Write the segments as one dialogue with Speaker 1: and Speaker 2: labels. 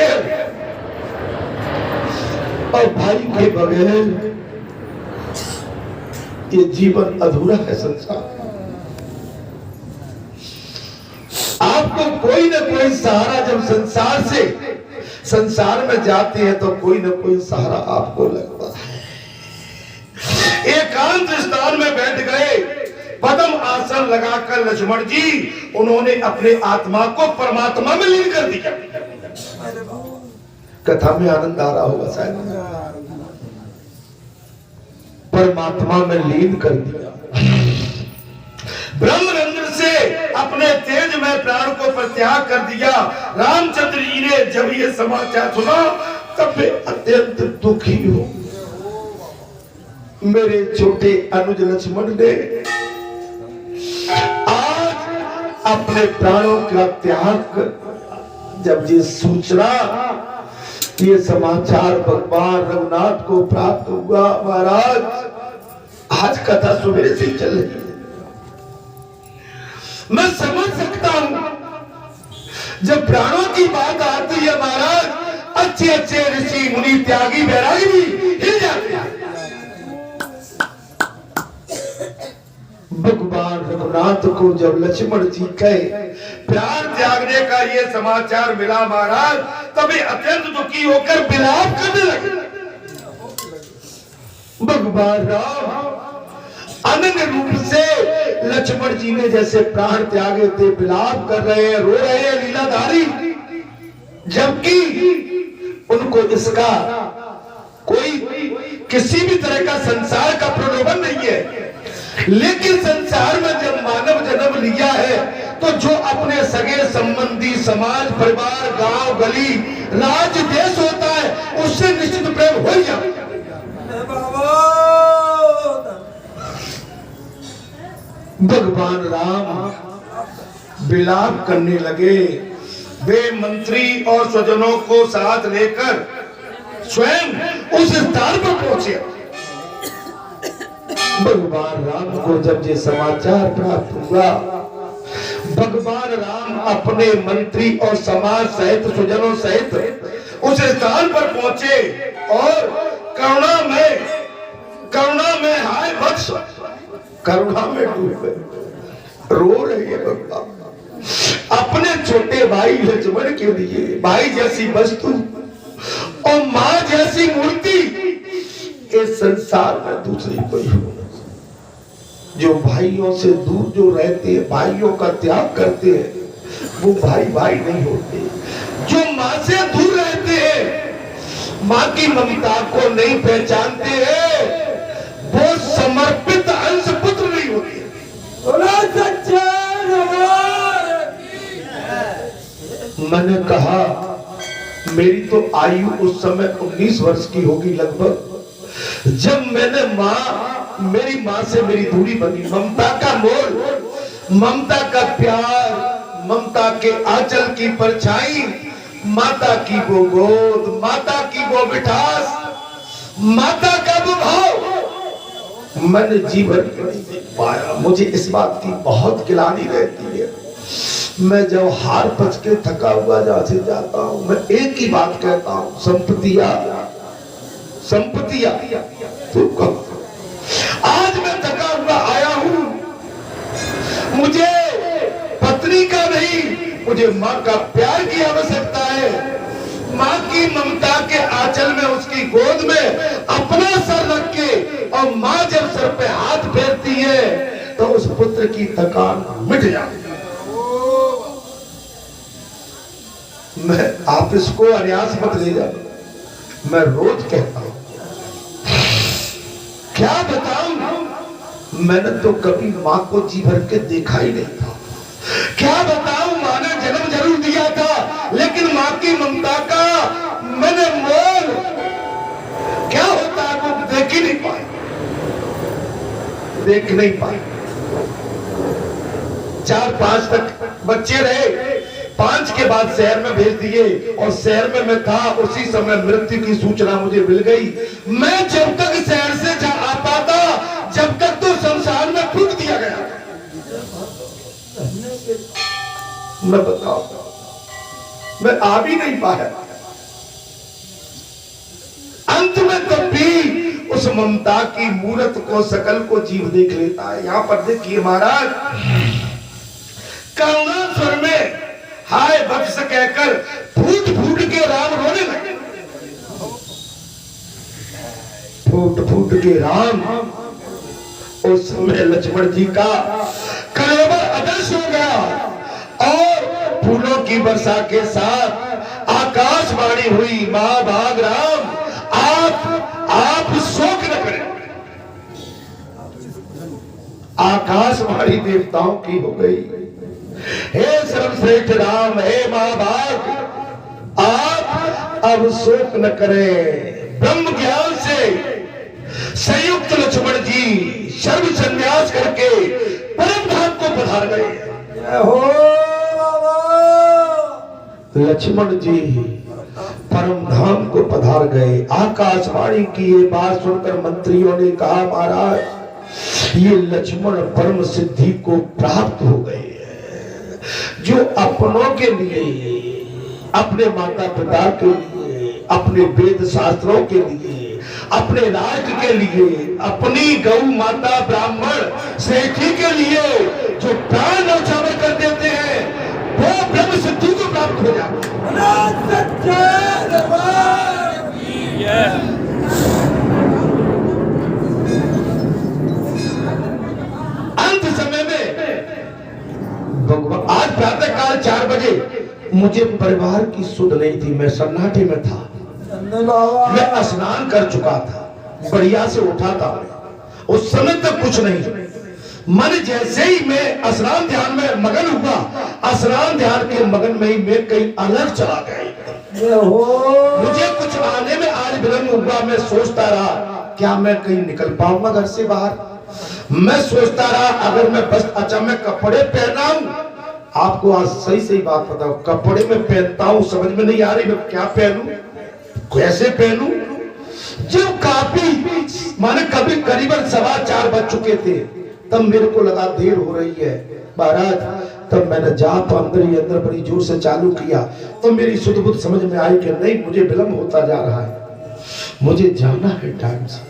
Speaker 1: बगैर और भाई के बगैर ये जीवन अधूरा है। संसार आपको कोई ना कोई सहारा, जब संसार में जाते हैं तो कोई ना कोई सहारा आपको लगता है। एकांत स्थान में बैठ गए, पद्म आसन लगाकर लक्ष्मण जी उन्होंने अपने आत्मा को परमात्मा में लीन कर दिया। कथा में आनंद आ रहा होगा शायद। परमात्मा में लीन कर दिया। ब्रह्मरंध्र से अपने तेज में प्राण को प्रत्याग कर दिया। रामचंद्र जी ने जब ये समाचार सुना तब वे अत्यंत दुखी हो। मेरे छोटे अनुज लक्ष्मण ने आज अपने प्राणों का त्याग कर, जब ये सूचना, ये समाचार भगवान रघुनाथ को प्राप्त हुआ। महाराज आज कथा सवेरे से चल रही है, मैं समझ सकता हूं जब प्राणों की बात आती है महाराज, अच्छे अच्छे ऋषि मुनि त्यागी बैरागी भी हिल जाते हैं। भगवान रघुनाथ को जब लक्ष्मण जी कहे प्राण त्यागने का ये समाचार मिला महाराज, तभी अत्यंत दुखी होकर विलाप करने लगे। भगवान राम अनन्य रूप से लक्ष्मण जी ने जैसे प्राण त्यागे थे, विलाप कर रहे हैं, रो रहे हैं लीलाधारी, जबकि उनको इसका कोई किसी भी तरह का संसार का प्रलोभन नहीं है। लेकिन संसार में जब मानव जन्म लिया है तो जो अपने सगे संबंधी, समाज, परिवार, गांव, गली, राज्य, देश होता है उससे निश्चित प्रेम हो ही जाता है। भगवान राम विलाप करने लगे। वे मंत्री और स्वजनों को साथ लेकर स्वयं उस स्थान पर पहुंचे। भगवान राम को जब ये समाचार प्राप्त हुआ, भगवान राम अपने मंत्री और समाज सहित, स्वजनों सहित उस स्थान पर पहुंचे और करुणा में हाय बख्श, करुणा में डूबे रो रही है भगवान अपने छोटे भाई लक्ष्मण के लिए। भाई जैसी वस्तु और मां जैसी मूर्ति इस संसार में दूसरी कोई हो। जो भाइयों से दूर जो रहते हैं, भाइयों का त्याग करते हैं, वो भाई भाई नहीं होते। जो मां से दूर रहते हैं, मां की ममता को नहीं पहचानते हैं, वो समर्पित अंश पुत्र नहीं होते। मैंने कहा मेरी तो आयु उस समय 19 वर्ष की होगी लगभग, जब मेरी माँ से मेरी दूरी बनी। ममता का मोल, ममता का प्यार, ममता के आंचल की परछाई, माता की वो गोद, माता की वो मिठास, माता का वो भाव मैंने जीवन में नहीं देख पाया। मुझे इस बात की बहुत गिलानी रहती है। मैं जब हार पच के थका हुआ जहां से जाता हूं, मैं एक ही बात कहता हूं, संपत्तियां तू कब। आज मैं थका हुआ आया हूं, मुझे पत्नी का नहीं, मुझे मां का प्यार की आवश्यकता है। मां की ममता के आंचल में, उसकी गोद में अपना सर रख के, और मां जब सर पे हाथ फेरती है तो उस पुत्र की थकान मिट जाती है। मैं आप इसको अन्यास मत ले जाओ, मैं रोज कहता हूं। क्या बताऊं, मैंने तो कभी मां को जी भर के देखा ही नहीं था। क्या बताऊं, मां ने जन्म जरूर दिया था, लेकिन मां की ममता का मैंने मोल क्या होता है वो देख ही नहीं पाए, देख नहीं पाए। 4-5 तक बच्चे रहे, 5 के बाद शहर में भेज दिए, और शहर में मैं था उसी समय मृत्यु की सूचना मुझे मिल गई। मैं जब तक शहर से जा आ पाता, जब तक तो संसार में फूंक दिया गया। मैं बताओ, मैं आ भी नहीं पाया। अंत में तब भी उस ममता की मूरत को, सकल को जीव देख लेता है। यहां पर देखिए महाराज, करुणा स्वर में हाय वत्स कहकर फूट फूट के राम रोने लगे। फूट फूट के राम, उस समय लक्ष्मण जी का कलेवर अदृश्य हो गया और फूलों की वर्षा के साथ आकाशवाणी हुई, मां भाग राम आप शोक न करें। आकाशवाणी देवताओं की हो गई, हे सर्वश्रेष्ठ राम, हे महाभाग, आप अब शोक न करें। ब्रह्म ज्ञान से संयुक्त लक्ष्मण जी सर्व संन्यास करके परम धाम को पधार गए। लक्ष्मण जी परम धाम को पधार गए। आकाशवाणी की ये बात सुनकर मंत्रियों ने कहा, महाराज ये लक्ष्मण परम सिद्धि को प्राप्त हो गए हैं, जो अपनों के लिए, अपने माता पिता के लिए, अपने वेद शास्त्रों के लिए, अपने राज्य के लिए, अपनी गौ माता ब्राह्मण सेठी के लिए जो प्राण न्यौछावर कर देते हैं, वो ब्रह्म सिद्धि को प्राप्त हो जाते हैं। अंत समय में भगवान, आज प्रातः काल 4 बजे मुझे परिवार की सुध नहीं थी, मैं सन्नाटे में था। मैं स्नान कर चुका था, बढ़िया से उठा था, उस समय तक कुछ नहीं। मन जैसे ही मैं स्नान ध्यान में मगन हुआ, स्नान ध्यान के मगन में ही मैं कहीं अलग चला गया। मुझे कुछ आने में आज विलंब हुआ। मैं सोचता रहा क्या मैं कहीं निकल पाऊंगा घर से बाहर। मैं सोचता रहा अगर मैं बस अचानक कपड़े पहना हूं, आपको आज सही सही बात बताओ, कपड़े में पहनता हूं समझ में नहीं आ रही मैं क्या पहनूं, कैसे पहनूं। जब काफी माने कभी करीबन 4:15 बज चुके थे, तब मेरे को लगा देर हो रही है महाराज। तब मैंने जाप अंदर ही अंदर बड़ी जोर से चालू किया, तो मेरी सुध बुध समझ में आई कि नहीं मुझे विलंब होता जा रहा है, मुझे जाना है टाइम से।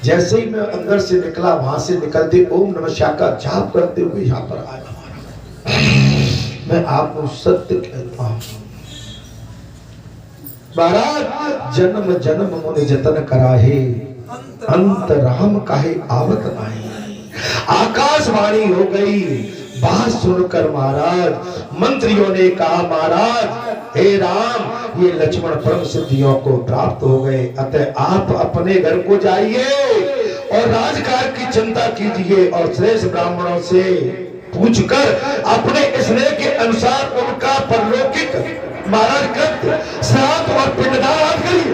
Speaker 1: जैसे ही मैं अंदर से निकला, वहां से निकलते ओम नमः शिवाय का जाप करते हुए यहाँ पर आया। मैं आपको सत्य कहता हूं महाराज, जन्म जन्म मुनि जतन कराहे, अंत राम काहे आवत नाही। आकाशवाणी हो गई, बात सुनकर महाराज मंत्रियों ने कहा, महाराज हे राम, ये लक्ष्मण परम सिद्धियों को प्राप्त हो गए, अतः आप अपने घर को जाइए और राजकाज की चिंता कीजिए और श्रेष्ठ ब्राह्मणों से पूछकर अपने स्नेह के अनुसार उनका परलौकिक महाराज कृत श्राद्ध और पिंडदान आदि करिए।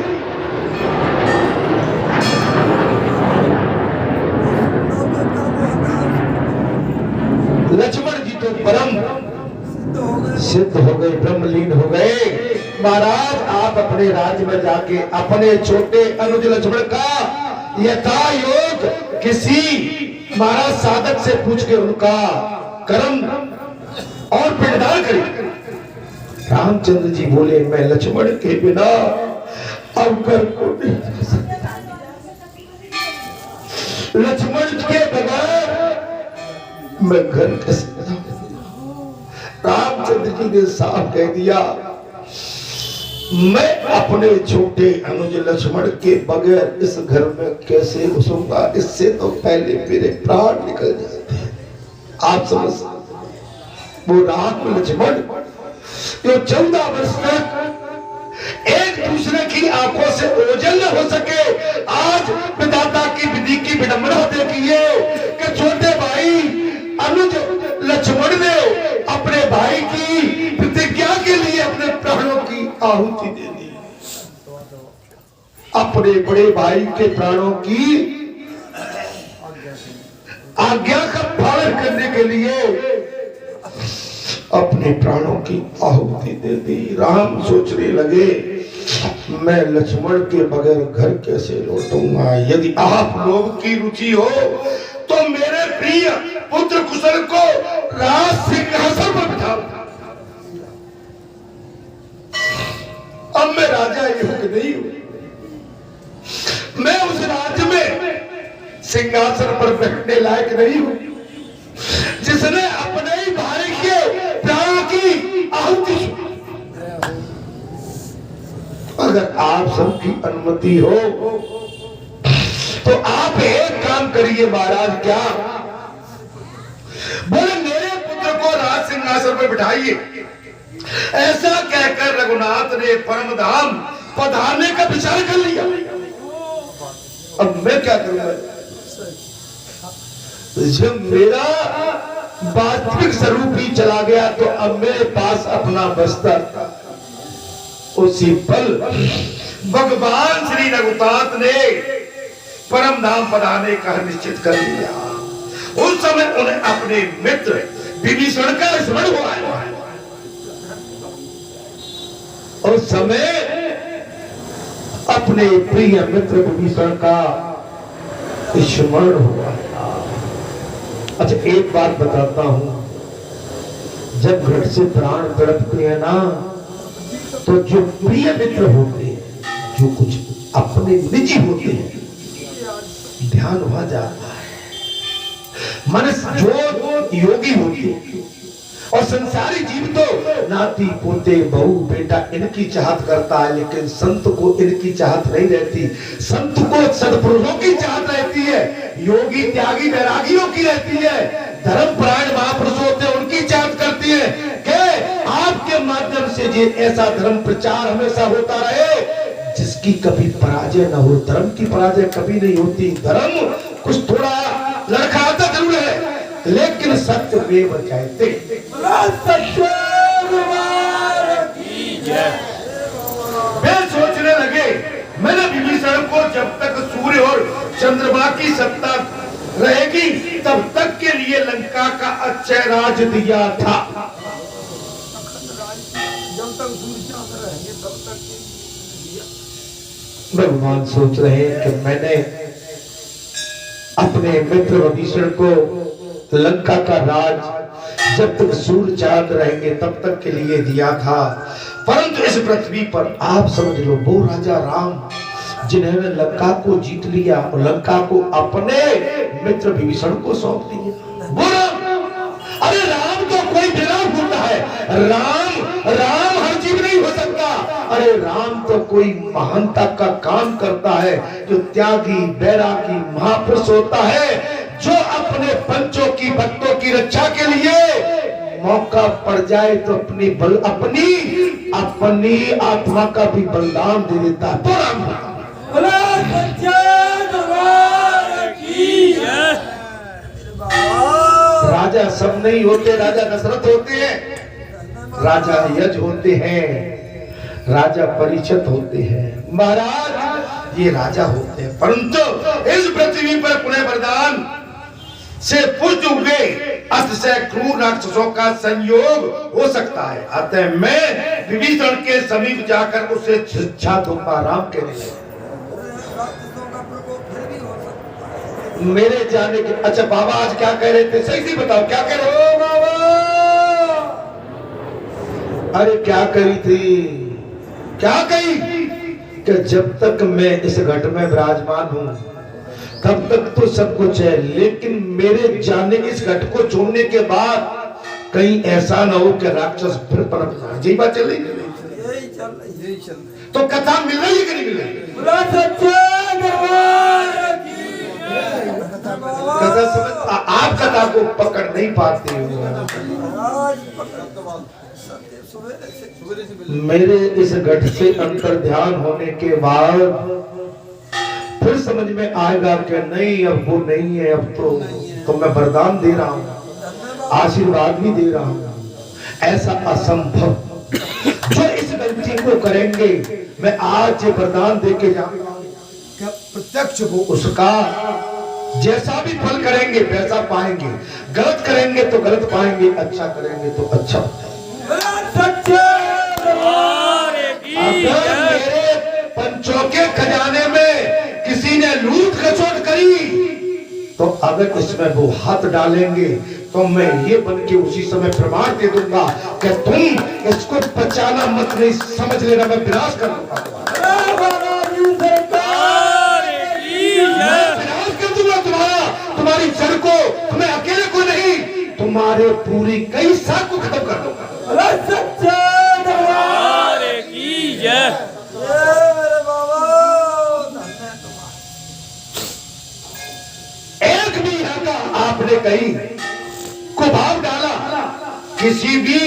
Speaker 1: लक्ष्मण जी तो परम सिद्ध हो गए, ब्रह्मलीन हो गए। महाराज आप अपने राज्य में जाके अपने छोटे अनुज लक्ष्मण का यथा योग किसी महाराज साधक से पूछ के उनका कर्म और पिंडदान करिए। रामचंद्र जी बोले, मैं लक्ष्मण के बिना अब घर को नहीं जा सकता, लक्ष्मण के बगैर मैं घर कैसे बनाऊं। रामचंद्र जी ने साफ कह दिया, मैं अपने छोटे अनुज लक्ष्मण के बगैर इस घर में कैसे घुसूंगा, इससे तो पहले मेरे प्राण निकल जाते हैं। आप समझ, वो राम लक्ष्मण जो 14 वर्ष तक एक दूसरे की आंखों से ओझल न हो सके, आज विधाता की विधि की विडंबना देखिए कि छोटे भाई अनुज लक्ष्मण ने अपने भाई की प्रतिज्ञा के लिए अपने प्राणों की आहुति दे दी। अपने बड़े भाई के प्राणों की आज्ञा का पालन करने के लिए अपने प्राणों की आहुति दे दी। राम सोचने लगे, मैं लक्ष्मण के बगैर घर कैसे लौटूंगा। यदि आप लोग की रुचि हो तो मेरे प्रिय पुत्र कुशल को राज सिंहासन पर बिठाओ। अब मैं राजा योग नहीं हूं, सिंहासन पर बैठने लायक नहीं हूं, जिसने अपने ही भाई के प्राणों की आहुति। अगर आप सबकी अनुमति हो तो आप एक काम करिए महाराज। क्या बोले? मेरे पुत्र को राज सिंहासन पर बिठाइए। ऐसा कहकर रघुनाथ ने परम धाम पधारने का विचार कर लिया। अब मैं क्या करूंगा? जब मेरा वास्तविक स्वरूप ही चला गया तो अब मेरे पास अपना बस्तर। उसी पल भगवान श्री रघुनाथ ने परम धाम पधारने का निश्चित कर लिया। उस समय उन्हें अपने मित्र विभीषण का स्मरण हुआ। उस समय अपने प्रिय मित्र विभीषण का स्मरण हुआ। अच्छा, एक बात बताता हूं, जब घट से प्राण तड़पते हैं ना, तो जो प्रिय मित्र होते हैं, जो कुछ अपने निजी होते हैं, ध्यान वहां जाता है। मनुष्य जो योगी होते हैं और संसारी जीव तो नाती पोते बहू बेटा इनकी चाहत करता है, लेकिन संत को इनकी चाहत नहीं रहती। संत को सत्पुरुषों की चाहत रहती है, योगी त्यागी वैरागियों की रहती है, धर्मपरायण महापुरुष होते हैं उनकी चाहत करती है कि आपके माध्यम से ये ऐसा धर्म प्रचार हमेशा होता रहे जिसकी कभी पराजय न हो। धर्म की पराजय कभी नहीं होती। धर्म कुछ थोड़ा लड़खड़ाता जरूर है, लेकिन सत्य वेव कहते। वे सोचने लगे, मैंने विभीषण को जब तक सूर्य और चंद्रमा की सत्ता रहेगी तब तक के लिए लंका का अक्षय राज दिया था। जब तक सूर्य चंद्र रहेंगे तब तक भगवान सोच रहे हैं कि मैंने अपने मित्र विभीषण को लंका का राज जब तक सूर्य चांद रहेंगे तब तक के लिए दिया था, परंतु इस पृथ्वी पर आप समझ लो वो राजा राम जिन्होंने लंका को जीत लिया और लंका को अपने मित्र विभीषण को सौंप दिया। वो राम, अरे राम तो कोई विराट होता है, राम हर जीव नहीं हो सकता। अरे राम तो कोई महानता का काम करता है, जो त्यागी बैरागी महापुरुष होता है, जो अपने पंचों की भक्तों की रक्षा के लिए मौका पड़ जाए तो अपनी आत्मा का भी बलिदान दे देता है। तो राम राजा सब नहीं होते, राजा दशरथ होते हैं, राजा यज होते हैं, राजा परीक्षित होते हैं, महाराज ये राजा होते हैं। परंतु इस पृथ्वी पर पुण्य वरदान से पुष्ट हुए अस्त से क्रूर राक्षसों का संयोग हो सकता है। अतः मैं विभीषण के समीप जाकर उसे शिक्षा दूंगा। राम कहने लगे, मेरे जाने के। अच्छा बाबा आज क्या कह रहे थे? सही से बताओ क्या कह रहे हो बाबा? अरे क्या कही थी? क्या कही कि जब तक मैं इस घट में विराजमान हूं तब तक तो सब कुछ है, लेकिन मेरे जाने इस घट को छोड़ने के बाद कहीं ऐसा न हो कि राक्षस फिर पनप जाए। यही बात चल रही है। तो कथा मिल रही है कि नहीं मिल रही? कथा समझ, आप कथा को पकड़ नहीं पाते हो। मेरे इस घट से अंतर ध्यान होने के बाद फिर समझ में आएगा कि नहीं अब वो नहीं है, अब तो मैं वरदान दे रहा हूँ, आशीर्वाद भी दे रहा हूँ। ऐसा असंभव जो इस गलती को करेंगे मैं आज ये वरदान दे के जाऊंगा क्या प्रत्यक्ष वो उसका जैसा भी फल करेंगे वैसा पाएंगे, गलत करेंगे तो गलत पाएंगे, अच्छा करेंगे तो अच्छा। अगर मेरे पंचों के खजाने में किसी ने लूट खसोट करी तो अगर इसमें वो हाथ डालेंगे तो मैं ये बन के उसी समय प्रमाण दे दूंगा कि तुम इसको बचाना मत, नहीं समझ लेना मैं विनाश कर दूंगा, मैं विनाश कर दूंगा तुम्हारा। तुम्हारे पूरी कई साख को खत्म कर दूंगा।
Speaker 2: सच्चे दरबार की जय। मेरे बाबा
Speaker 1: एक भी यहाँ का आपने कहीं कुभाव डाला, किसी भी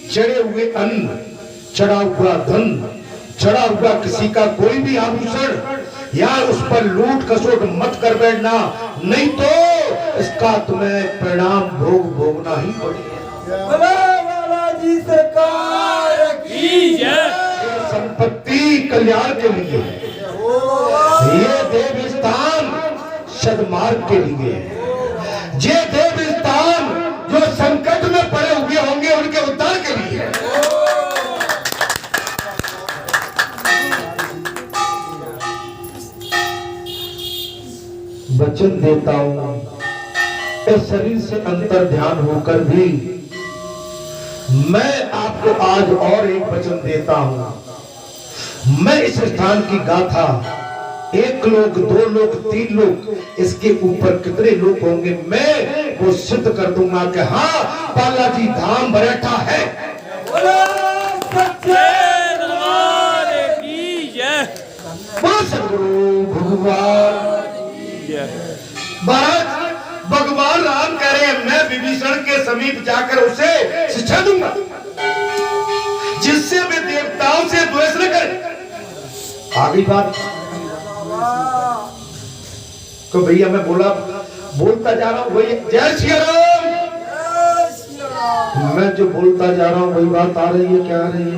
Speaker 1: चढ़े हुए अन्न, चढ़ा हुआ धन, चढ़ा हुआ किसी का कोई भी आभूषण, या उस पर लूट खसोट मत कर बैठना, नहीं तो इसका तुम्हें परिणाम भोगना ही पड़ेगा।
Speaker 2: बाबा जी सरकार की जय।
Speaker 1: संपत्ति कल्याण के लिए, ये देव स्थान सद्मार्ग के लिए, ये देव स्थान जो संकट में पड़े हुए होंगे उनके उद्धार के लिए। वचन देता हूं, इस शरीर से अंतर ध्यान होकर भी मैं आपको आज और एक वचन देता हूं। मैं इस स्थान की गाथा, एक लोग, दो लोग, तीन लोग, इसके ऊपर कितने लोग होंगे, मैं वो सिद्ध कर दूंगा कि हाँ बालाजी धाम बरैठा है। सदगुरु भगवान महाराज, भगवान राम कह रहे हैं मैं विभीषण के समीप जाकर उसे शिक्षा दूंगा, जिससे वे देवताओं से द्वेष न करें। आगे बात तो भैया मैं बोलता जा रहा हूँ वही, जय श्री राम। मैं जो बोलता जा रहा हूँ वही बात आ रही है, क्या आ रही है?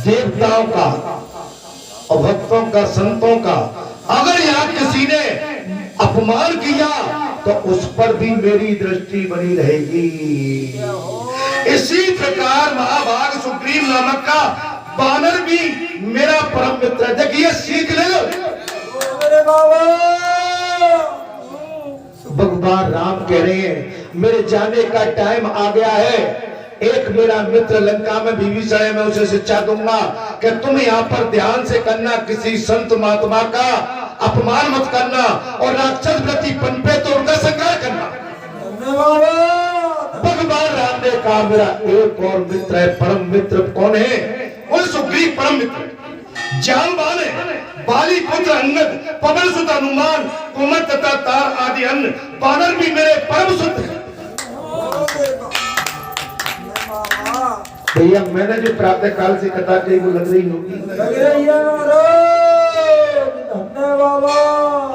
Speaker 1: देवताओं का और भक्तों का, संतों का अगर यहाँ किसी ने अपमान किया तो उस पर भी मेरी दृष्टि बनी रहेगी। इसी प्रकार महाभाग सुग्रीव नामक का वानर भी मेरा परम मित्र है। देखिए सीख ले लो। भगवान राम कह रहे हैं मेरे जाने का टाइम आ गया है। एक मेरा मित्र लंका में विभीषण है, मैं उसे शिक्षा दूंगा कि तुम यहाँ पर ध्यान से करना, किसी संत महात्मा का अपमान मत करना और राक्षस प्रति पनपे तो उनका संहार करना। भगवान राम ने कहा मेरा एक और मित्र है, परम मित्र कौन है? वो सुग्रीव परम मित्र, जामवान है, बाली पुत्र अंगद, पवन सुत हनुमान, कुमत तथा तार आदि अन्य वानर भी मेरे परम सुत है। भैया मैंने जो प्रातः काल से कथा कही वो लग रही होगी,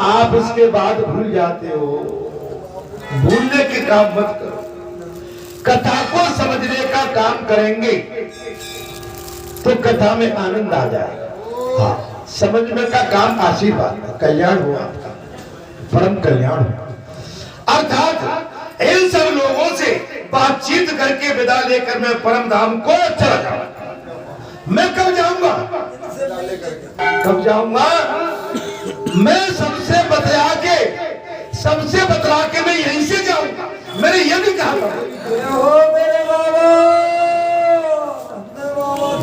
Speaker 1: आप इसके बाद भूल जाते हो। भूलने के काम मत करो, कथा को समझने का काम करेंगे तो कथा में आनंद आ जाएगा। हाँ, समझने का काम आशीर्वाद है, कल्याण हो आपका, परम कल्याण हो। अर्थात इन सब लोगों से बातचीत करके विदा लेकर मैं परम धाम को चला जाऊंगा। मैं कब जाऊंगा? कब जाऊंगा? मैं सबसे बतला के मैं यहीं से जाऊंगा। मैंने ये भी कहा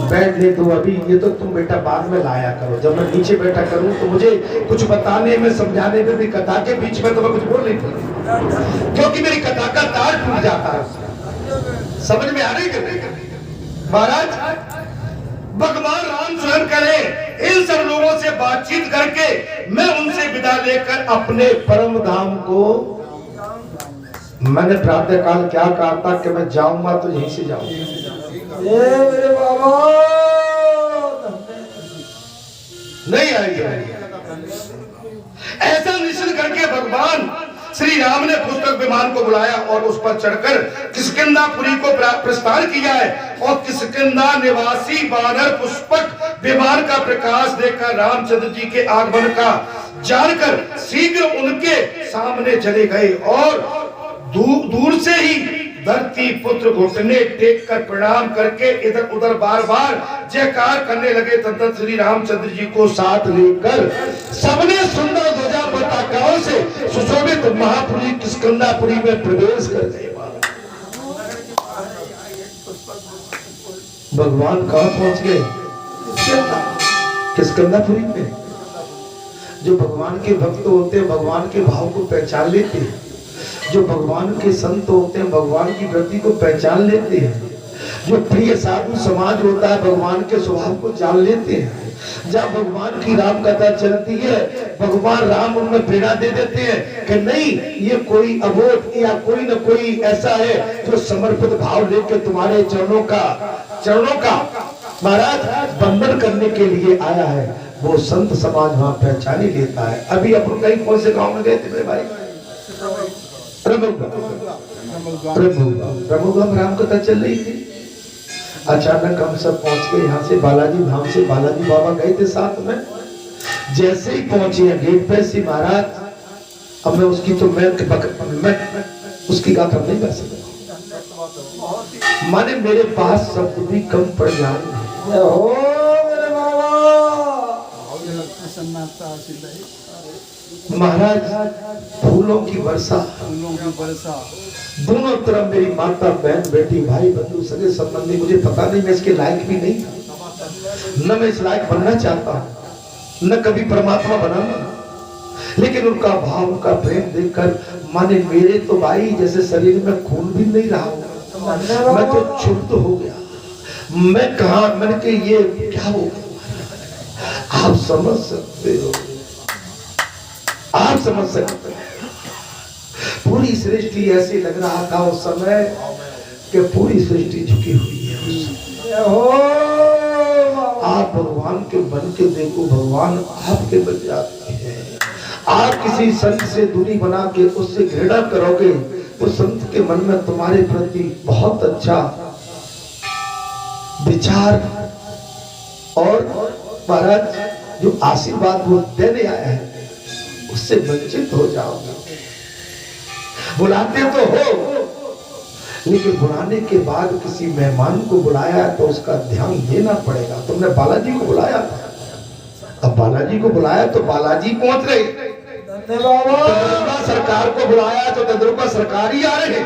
Speaker 1: बैठ ले तो अभी, ये तो तुम बेटा बाद में लाया करो। जब मैं नीचे बैठा करूं तो मुझे कुछ बताने में, समझाने में भी, कथा के बीच में तो मैं कुछ बोल नहीं पाऊंगा, क्योंकि मेरी कथा का तार टूट जाता है। समझ में आ रही है महाराज? भगवान राम स्वयं करें इन सब लोगों से बातचीत करके मैं उनसे विदा लेकर अपने परम धाम को, मैंने प्रातः काल क्या कहा था कि मैं जाऊंगा तो यहीं से जाऊंगा। मेरे बाबा नहीं आएगी। ऐसा निश्चय करके भगवान श्री राम ने पुस्तक विमान को बुलाया और उस पर चढ़कर किष्किंधापुरी को प्रस्थान किया है। और किष्किंधा निवासी वानर पुष्पक विमान का प्रकाश देखकर रामचंद्र जी के आगमन का जानकर शीघ्र उनके सामने चले गए और दूर से ही धरती पुत्र घुटने टेक कर प्रणाम करके इधर उधर बार बार जयकार करने लगे। तब श्री रामचंद्र जी को साथ लेकर सबने सुंदर ध्वजा पताकाओं से सुशोभित महापुरी किष्किंधापुरी में प्रवेश कर गए। भगवान कहाँ पहुंच गए? किष्किंधापुरी में। जो भगवान के भक्त होते हैं भगवान के भाव को पहचान लेते हैं। जो भगवान के संत होते हैं भगवान की वृत्ति को पहचान लेते हैं, जो प्रिय साधु समाज होता है भगवान के स्वभाव को जान लेते हैं। जब भगवान की राम कथा चलती है भगवान राम उनमें प्रेरणा दे देते हैं कि नहीं ये कोई अबोध या कोई न कोई ऐसा है जो समर्पित भाव लेकर तुम्हारे चरणों का महाराज बंधन करने के लिए आया है, वो संत समाज वहां पहचान ही लेता है। अभी अपन कहीं कौन से गांव में गए थे मेरे भाई? ब्रह्मोगाम राम कथा चल रही थी। अचानक हम सब पहुंच गए यहाँ से बालाजी धाम से, बालाजी बाबा गए थे साथ में। जैसे ही पहुंचे हैं गेट पे से महाराज, अब मैं उसकी तो मैं उसकी गाथा नहीं कर सकता, माने मेरे पास शब्द भी कम पड़ जाए। महाराज फूलों की वर्षा, दोनों तरफ मेरी माता बहन बेटी भाई बंधु सगे संबंधी। मुझे पता नहीं मैं इसके लायक भी नहीं था, न मैं इस लायक बनना चाहता हूं, न कभी परमात्मा बनाना, लेकिन उनका भाव उनका प्रेम देखकर माने मेरे तो भाई जैसे शरीर में खून भी नहीं रहा, मैं तो क्षुब्ध हो गया। मैं कहा मैंने कि ये क्या हो, आप समझ सकते हो, आप समझ सकते हो। पूरी सृष्टि ऐसे लग रहा था उस समय कि पूरी सृष्टि झुकी हुई है। आप भगवान के बन के देखो, भगवान आपके बन जाते हैं। आप किसी संत से दूरी बना के उससे घृणा करोगे, उस संत के मन में तुम्हारे प्रति बहुत अच्छा विचार और महाराज जो आशीर्वाद वो देने आया है उससे वंचित हो जाओगे। बुलाते तो हो, लेकिन बुलाने के बाद किसी मेहमान को बुलाया तो उसका ध्यान देना पड़ेगा। तुमने बालाजी को बुलाया था, अब बालाजी को बुलाया तो बालाजी पहुंच रहे, सरकार को बुलाया तो तद्रुपा सरकार ही आ रहे,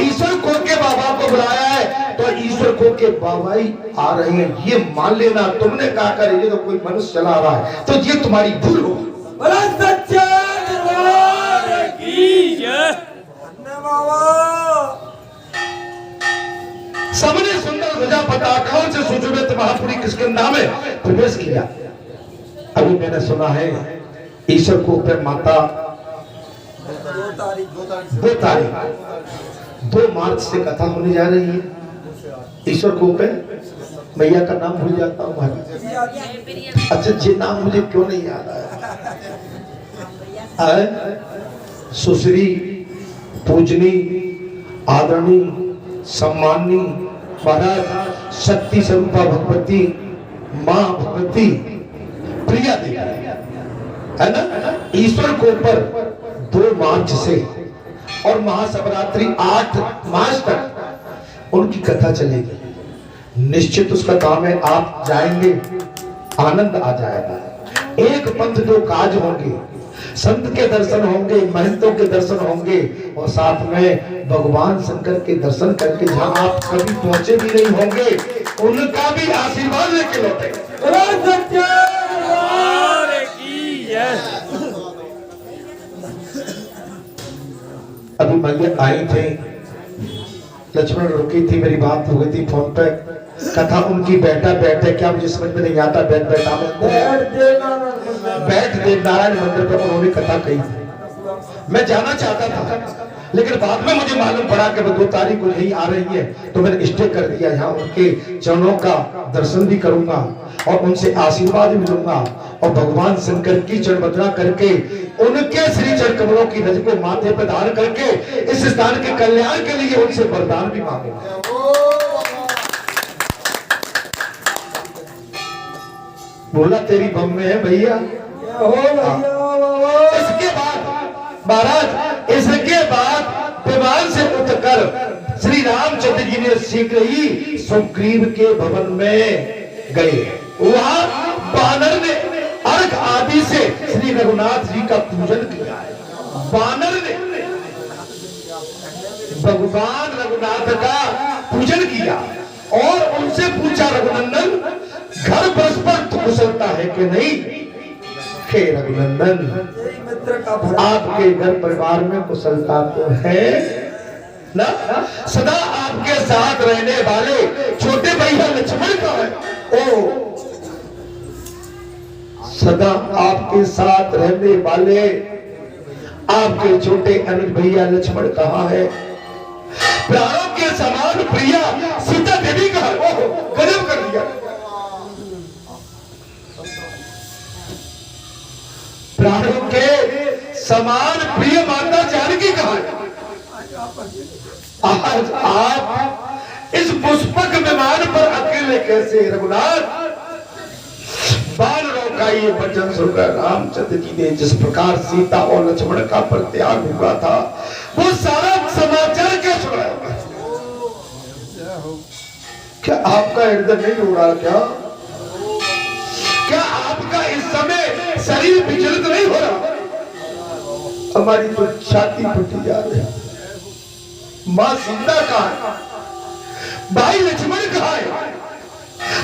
Speaker 1: ईश्वर को के बाबा को बुलाया है तो ईश्वर को के बाबा ही आ रहे हैं। ये मान लेना, तुमने कहा कर ये तो कोई मनुष्य चला रहा है तो ये तुम्हारी भूल हो। सबने सुंदर ध्वजा पताकाओं से सुशोभित महापुरी किष्किंधा में प्रवेश किया। अभी मैंने सुना है ईश्वर को पे माता 2 मार्च से कथा होने जा रही है। ईश्वर को पे मैया का नाम भूल जाता हूँ भाई, अच्छा ये नाम मुझे क्यों नहीं याद आया? सुश्री पूजनी आदरणी सम्मानी महाराज शक्ति स्वरूपा भगवती माँ भगवती प्रिया देवी है ना। ईश्वर को पर 2 मार्च से और महाशिवरात्रि 8 मार्च तक उनकी कथा चलेगी। निश्चित उसका काम है, आप जाएंगे आनंद आ जाएगा। एक पंथ 2 काज होंगे, संत के दर्शन होंगे, महंतों के दर्शन होंगे और साथ में भगवान शंकर के दर्शन करके जहां आप कभी पहुंचे भी नहीं होंगे उनका भी आशीर्वाद लेके लौटे। अभी भैया आई थे, लक्ष्मण रुकी थी, मेरी बात हो गई थी फोन पे, कथा उनकी बैठे क्या मुझे समझ में नहीं आता, बैठ देवनारायण मंदिर पर उन्होंने कथा कही थी। मैं जाना चाहता था लेकिन बाद में मुझे मालूम पड़ा कि वो 2 तारीख को यही आ रही है तो मैंने स्टे कर दिया। यहाँ उनके चरणों का दर्शन भी करूंगा और उनसे आशीर्वाद भी लूंगा और भगवान शंकर की चरण वंदना करके उनके श्री चरण कमलों की रज को माथे पर धारण करके इस स्थान के कल्याण के लिए उनसे वरदान भी मांगूंगा। बोला तेरी बम में है भैया। इसके बाद महाराज, इसके बाद विमान से उठकर श्री रामचंद्र जी ने शीघ्र ही सुग्रीव के भवन में गए। वहां बानर ने अर्घ आदि से श्री रघुनाथ जी का पूजन किया है। बानर ने भगवान रघुनाथ का पूजन किया और उनसे पूछा, रघुनंदन घर परस्पर कुशलता है कि नहीं? हे रघुनंदन,
Speaker 2: यही मित्र का भला।
Speaker 1: आपके घर परिवार में कुशलता तो है ना? सदा आपके साथ रहने वाले छोटे भैया लक्ष्मण का है। ओ, सदा आपके साथ रहने वाले आपके छोटे अनुज भैया लक्ष्मण कहाँ है? प्राणों के समान प्रिया सीता देवी का है। ओह, गजब कर दिया। प्राणों के समान प्रिय माता जानकी कहाँ है? आज आप इस पुष्पक विमान पर अकेले कैसे? रघुनाथ, बानरों का ये वचन सुनकर रामचंद्र जी ने जिस प्रकार सीता और लक्ष्मण का परित्याग हुआ था, वो सारा समाचार क्या सुनाया? क्या आपका हृदय नहीं रो रहा? क्या आपका इस समय शरीर विचलित नहीं हो रहा? हमारी तो छाती फटी जा रही है। माँ सीता कहाँ है? भाई लक्ष्मण कहाँ है?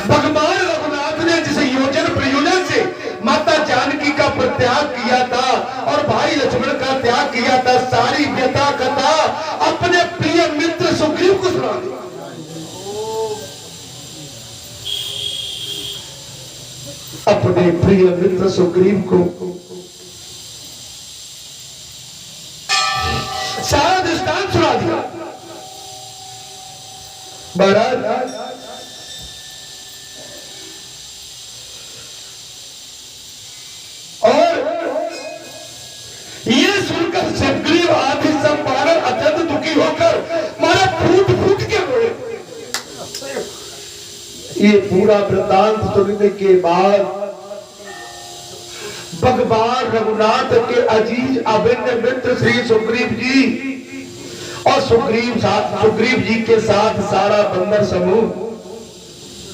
Speaker 1: भगवान रघुनाथ ने जिस योजन प्रयोजन से माता जानकी का परित्याग किया था और भाई लक्ष्मण का त्याग किया था, सारी व्यथा कथा अपने प्रिय मित्र सुग्रीव को सुना दी। अपने प्रिय मित्र सुग्रीव को सारा दृष्टांत सुना दिया। महाराज, और ये सुनकर सुग्रीव आदि सब वानर अत्यंत दुखी होकर मारा फूट फूट के रोए। ये पूरा वृतांत सुनने के बाद भगवान रघुनाथ के अजीज अभिन्न मित्र श्री सुग्रीव जी और सुग्रीव जी के साथ सारा बंदर समूह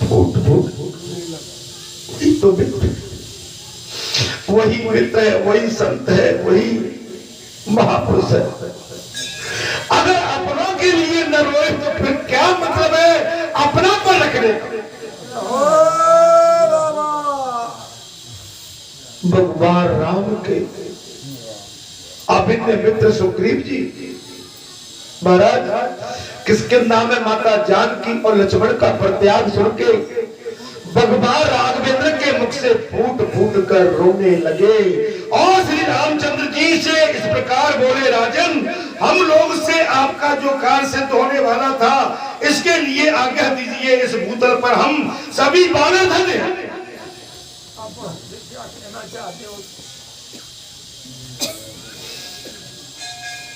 Speaker 1: फूट फूट तो मित्र, वही मित्र है, वही संत है, वही महापुरुष है। अगर अपनों के लिए न रोए तो फिर क्या मतलब है अपना पर रखने का? भगवान राम के अभिन्न मित्र सुग्रीव जी महाराज, किसके नाम है? माता जानकी और लक्ष्मण का परित्याग सुन के भगवान राघवेंद्र के मुख से फूट फूट कर रोने लगे और श्री रामचंद्र जी से इस प्रकार बोले, राजन, हम लोग से आपका जो कार्य सिद्ध होने वाला था, इसके लिए आज्ञा दीजिए। इस भूतल पर हम सभी वानर धन्य हैं।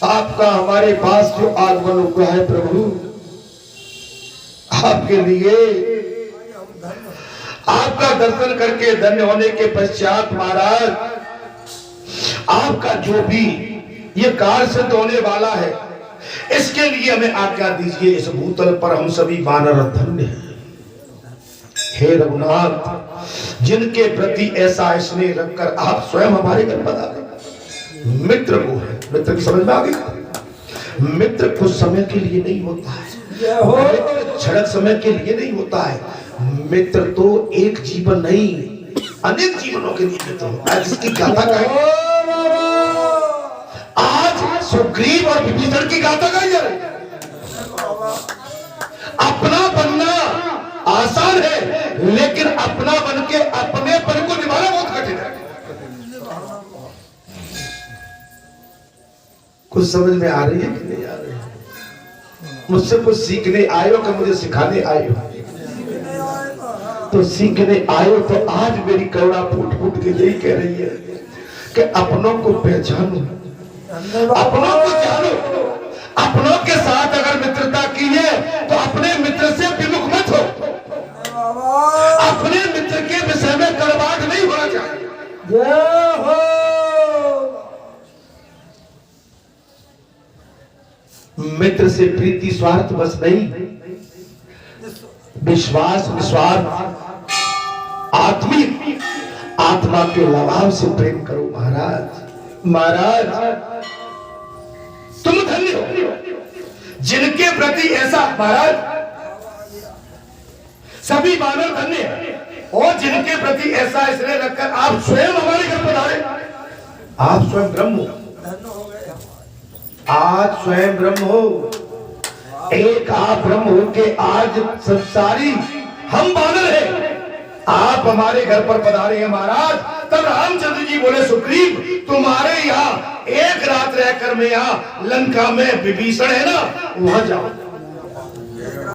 Speaker 1: आपका हमारे पास जो आगमन हुआ है प्रभु, आपके लिए आपका दर्शन करके धन्य होने के पश्चात महाराज, आपका जो भी ये कार्य सिद्ध होने वाला है, इसके लिए हमें आज्ञा दीजिए। इस भूतल पर हम सभी वानर धन्य हैं। हे रघुनाथ, जिनके प्रति ऐसा स्नेह रखकर आप स्वयं हमारे घर पर आ गए। मित्र को है, मित्र की समझ में आ गई? मित्र कुछ समय के लिए नहीं होता है, क्षणिक समय के लिए नहीं होता है। मित्र तो एक जीवन नहीं, अनेक जीवनों के लिए मित्र होता है। जिसकी गाथा का आज सुग्रीव और विभीषण की गाथा गाई जा रही है। अपना बनना आसान है, लेकिन अपना बन के अपने पन को निभाना बहुत कठिन है। कुछ समझ में आ रही है कि नहीं आ रही है? मुझसे कुछ सीखने आए हो कि मुझे सिखाने आए हो? तो सीखने आए हो तो आज मेरी करुणा फूट फूट के यही कह रही है कि अपनों को पहचानो, अपनों को जानो। अपनों के साथ अगर मित्रता की है तो अपने मित्र से विमुख मत हो। अपने मित्र के विषय में कड़वाहट नहीं होना चाहिए। मित्र से प्रीति स्वार्थ बस नहीं, विश्वास निस्वार्थ आत्मिक आत्मा के लगाव से प्रेम करो। महाराज, महाराज तुम धन्य हो जिनके प्रति ऐसा, महाराज सभी वानर धन्य हैं। और जिनके प्रति ऐसा स्नेह रखकर आप स्वयं हमारे घर पधारे। आप स्वयं ब्रह्म हो, आज स्वयं ब्रह्म हो। एक आप ब्रह्म हो के आज संसारी हम बानर हैं। आप हमारे घर पर पधारे हैं महाराज। तब रामचंद्र जी बोले सुग्रीव, तुम्हारे यहाँ एक रात रहकर मैं यहाँ लंका में विभीषण है ना, वहां जाओ।